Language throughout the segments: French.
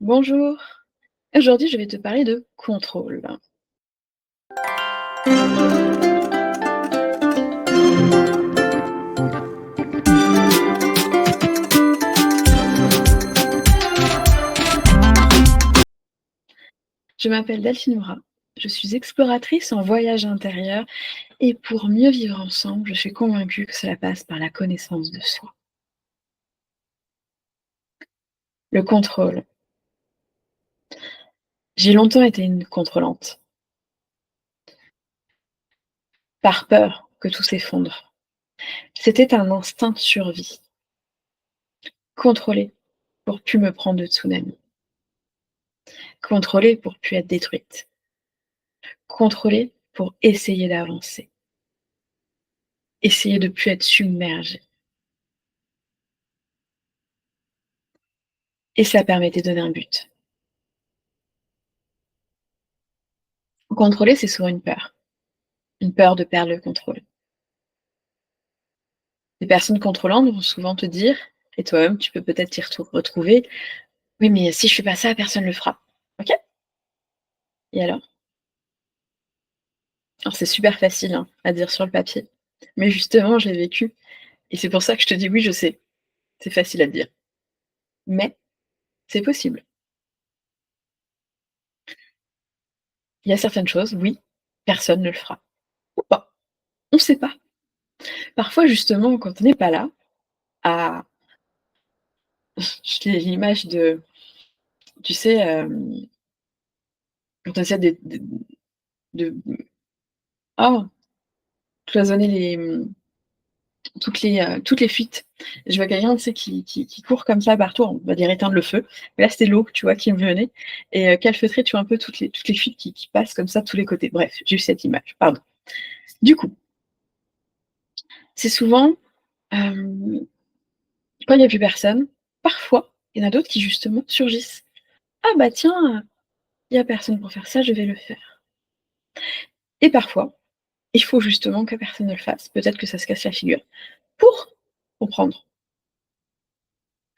Bonjour, aujourd'hui je vais te parler de contrôle. Je m'appelle Delphine Moura, je suis exploratrice en voyage intérieur et pour mieux vivre ensemble, je suis convaincue que cela passe par la connaissance de soi. Le contrôle. J'ai longtemps été une contrôlante, par peur que tout s'effondre. C'était un instinct de survie. Contrôler pour plus me prendre de tsunami. Contrôler pour plus être détruite. Contrôler pour essayer d'avancer. Essayer de plus être submergée. Et ça permettait de donner un but. Contrôler, c'est souvent une peur de perdre le contrôle. Les personnes contrôlantes vont souvent te dire, et toi-même, tu peux peut-être t'y retrouver, oui, mais si je fais pas ça, personne le fera. Ok. Et alors? Alors c'est super facile hein, à dire sur le papier, mais justement, je l'ai vécu, et c'est pour ça que je te dis oui, je sais, c'est facile à dire, mais c'est possible. Il y a certaines choses, oui, personne ne le fera. Ou pas, on ne sait pas. Parfois, justement, quand on n'est pas là, à j'ai l'image de, tu sais, quand on essaie de oh, cloisonner toutes les fuites. Je vois quelqu'un, tu sais, qui court comme ça partout, on va dire éteindre le feu. Mais là, c'était l'eau, tu vois, qui me venait et calfeutrer, tu vois, un peu toutes les fuites qui passent comme ça de tous les côtés. Bref, j'ai eu cette image, pardon. Du coup, c'est souvent, hem, quand il y a plus personne, parfois, il y en a d'autres qui justement surgissent. «Ah bah tiens, il y a personne pour faire ça, je vais le faire» et parfois, il faut justement que personne ne le fasse. Peut-être que ça se casse la figure pour comprendre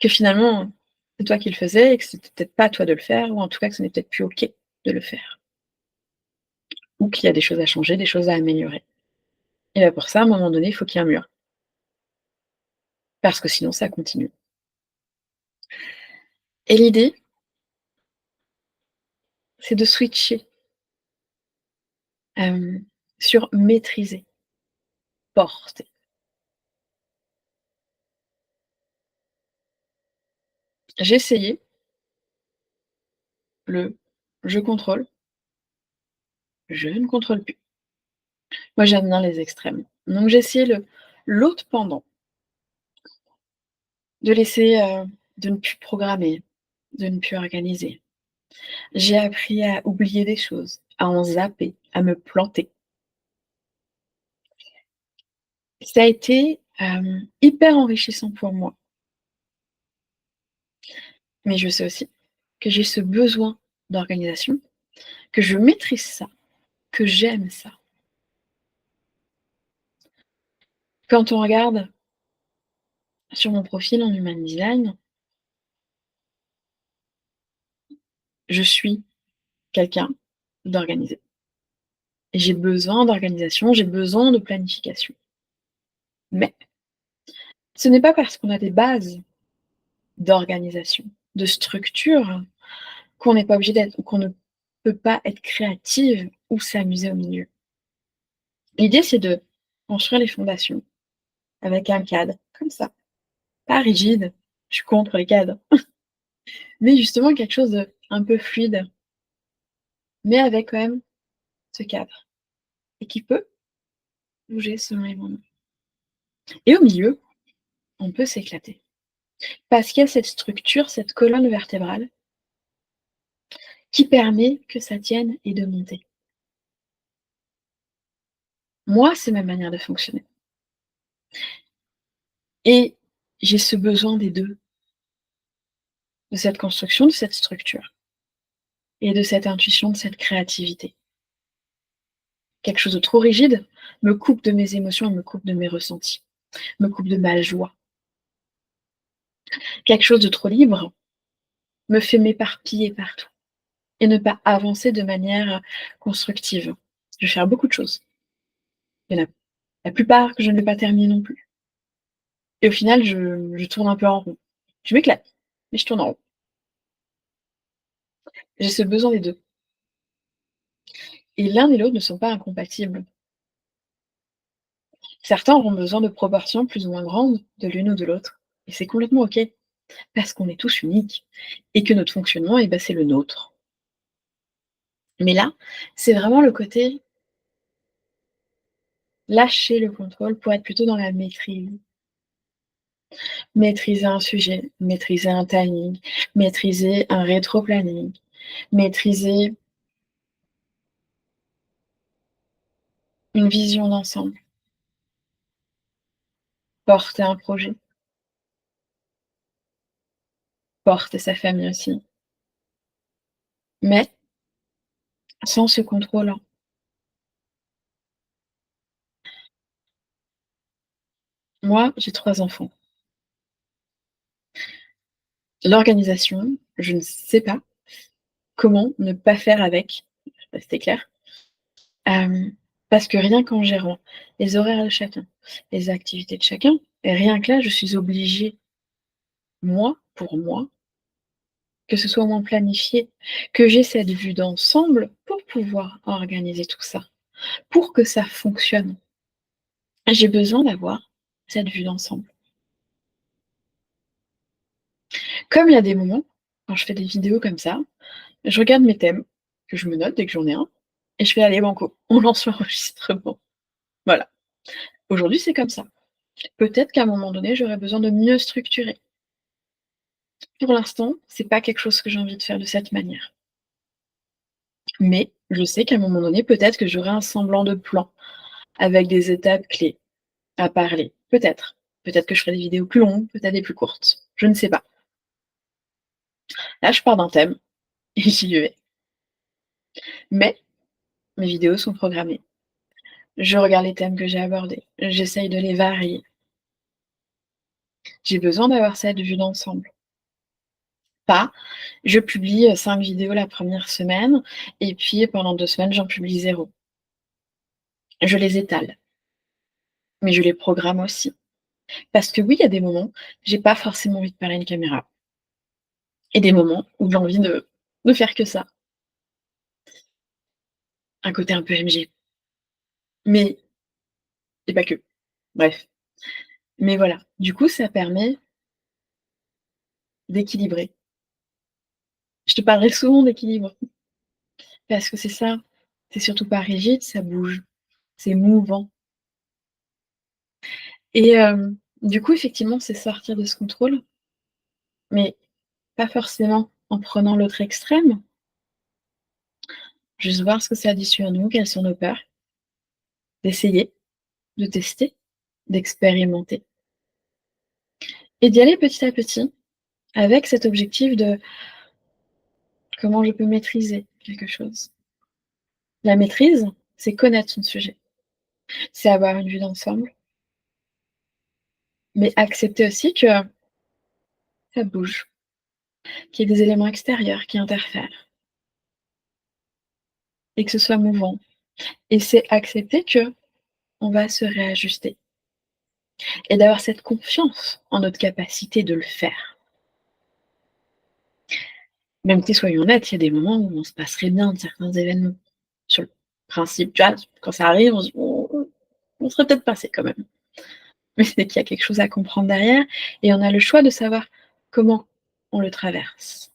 que finalement, c'est toi qui le faisais et que c'était peut-être pas à toi de le faire ou en tout cas que ce n'est peut-être plus OK de le faire. Ou qu'il y a des choses à changer, des choses à améliorer. Et bah, pour ça, à un moment donné, il faut qu'il y ait un mur, parce que sinon ça continue. Et l'idée, c'est de switcher, hem, sur maîtriser, porter. J'ai essayé le «je contrôle, je ne contrôle plus». Moi, j'aime bien les extrêmes. Donc j'ai essayé l'autre pendant, de laisser, de ne plus programmer, de ne plus organiser. J'ai appris à oublier des choses, à en zapper, à me planter. Ça a été, hyper enrichissant pour moi, mais je sais aussi que j'ai ce besoin d'organisation, que je maîtrise ça, que j'aime ça. Quand on regarde sur mon profil en human design, je suis quelqu'un d'organisé et j'ai besoin d'organisation, j'ai besoin de planification. Mais ce n'est pas parce qu'on a des bases d'organisation, de structure, qu'on n'est pas obligé d'être ou qu'on ne peut pas être créative ou s'amuser au milieu. L'idée, c'est de construire les fondations avec un cadre, comme ça, pas rigide, je suis contre les cadres, mais justement quelque chose de un peu fluide, mais avec quand même ce cadre et qui peut bouger selon les moments. Et au milieu, on peut s'éclater parce qu'il y a cette structure, cette colonne vertébrale qui permet que ça tienne et de monter. Moi, c'est ma manière de fonctionner et j'ai ce besoin des 2, de cette construction, de cette structure et de cette intuition, de cette créativité. Quelque chose de trop rigide me coupe de mes émotions et me coupe de mes ressentis, me coupe de ma joie. Quelque chose de trop libre me fait m'éparpiller partout et ne pas avancer de manière, constructive. Je vais faire beaucoup de choses. Il y en a la plupart que je ne vais pas terminer non plus et au final, je tourne un peu en rond. Je m'éclate, mais je tourne en rond. J'ai ce besoin des 2 et l'un et l'autre ne sont pas incompatibles. Certains auront besoin de proportions plus ou moins grandes de l'une ou de l'autre et c'est complètement OK parce qu'on est tous uniques et que notre fonctionnement, et bah, c'est le nôtre. Mais là, c'est vraiment le côté lâcher le contrôle pour être plutôt dans la maîtrise. Maîtriser un sujet, maîtriser un timing, maîtriser un rétro-planning, maîtriser une vision d'ensemble, porter un projet, porter sa famille aussi. Mais sans ce contrôle, moi, j'ai 3 enfants. L'organisation, je ne sais pas comment ne pas faire avec, je sais pas si c'était clair. Parce que rien qu'en gérant les horaires de chacun, les activités de chacun, et rien que là, je suis obligée, moi, pour moi, que ce soit au moins planifié, que j'ai cette vue d'ensemble pour pouvoir organiser tout ça, pour que ça fonctionne. J'ai besoin d'avoir cette vue d'ensemble. Comme il y a des moments, quand je fais des vidéos comme ça, je regarde mes thèmes, que je me note dès que j'en ai un, et je fais: «Allez banco, on lance l'enregistrement». Voilà. Aujourd'hui, c'est comme ça. Peut-être qu'à un moment donné, j'aurais besoin de mieux structurer. Pour l'instant, c'est pas quelque chose que j'ai envie de faire de cette manière. Mais je sais qu'à un moment donné, peut-être que j'aurai un semblant de plan avec des étapes clés à parler. Peut-être. Peut-être que je ferai des vidéos plus longues, peut-être des plus courtes. Je ne sais pas. Là, je pars d'un thème et j'y vais. Mais mes vidéos sont programmées. Je regarde les thèmes que j'ai abordés. J'essaye de les varier. J'ai besoin d'avoir cette vue d'ensemble. Pas, je publie 5 vidéos la première semaine et puis pendant 2 semaines, j'en publie zéro. Je les étale, mais je les programme aussi. Parce que oui, il y a des moments, j'ai pas forcément envie de parler à une caméra et des moments où j'ai envie de faire que ça. Un côté un peu MG, mais et pas que. Bref, mais voilà. Du coup, ça permet d'équilibrer. Je te parlerai souvent d'équilibre parce que c'est ça, c'est surtout pas rigide, ça bouge, c'est mouvant et du coup, effectivement, c'est sortir de ce contrôle, mais pas forcément en prenant l'autre extrême, juste voir ce que ça dit sur nous, quelles sont nos peurs, d'essayer, de tester, d'expérimenter et d'y aller petit à petit avec cet objectif de comment je peux maîtriser quelque chose. La maîtrise, c'est connaître son sujet, c'est avoir une vue d'ensemble, mais accepter aussi que ça bouge, qu'il y ait des éléments extérieurs qui interfèrent et que ce soit mouvant et c'est accepter que on va se réajuster et d'avoir cette confiance en notre capacité de le faire. Même si soyons honnêtes, il y a des moments où on se passerait bien de certains événements. Sur le principe, tu vois, quand ça arrive, on se dit: On serait peut-être passé quand même». Mais c'est qu'il y a quelque chose à comprendre derrière et on a le choix de savoir comment on le traverse.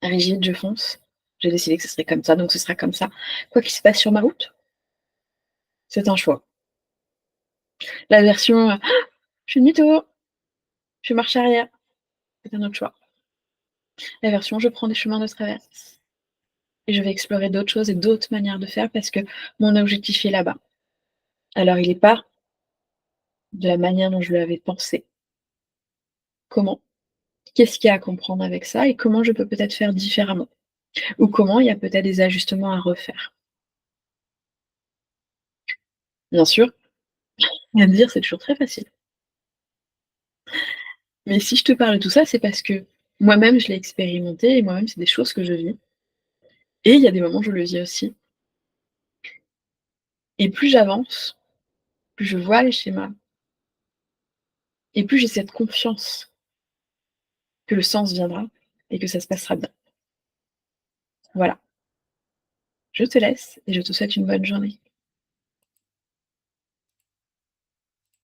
Rigide, je fonce. J'ai décidé que ce serait comme ça, donc ce sera comme ça. Quoi qu'il se passe sur ma route, c'est un choix. La version, «Je fais demi-tour, je fais marche arrière», c'est un autre choix. La version, je prends des chemins de traverse et je vais explorer d'autres choses et d'autres manières de faire parce que mon objectif est là-bas. Alors il est pas de la manière dont je l'avais pensé. Comment? Qu'est-ce qu'il y a à comprendre avec ça et comment je peux peut-être faire différemment? Ou comment il y a peut-être des ajustements à refaire? Bien sûr, à dire, c'est toujours très facile. Mais si je te parle de tout ça, c'est parce que Moi-même, je l'ai expérimenté et moi-même, c'est des choses que je vis et il y a des moments où je le vis aussi et plus j'avance, plus je vois les schémas et plus j'ai cette confiance que le sens viendra et que ça se passera bien. Voilà, je te laisse et je te souhaite une bonne journée.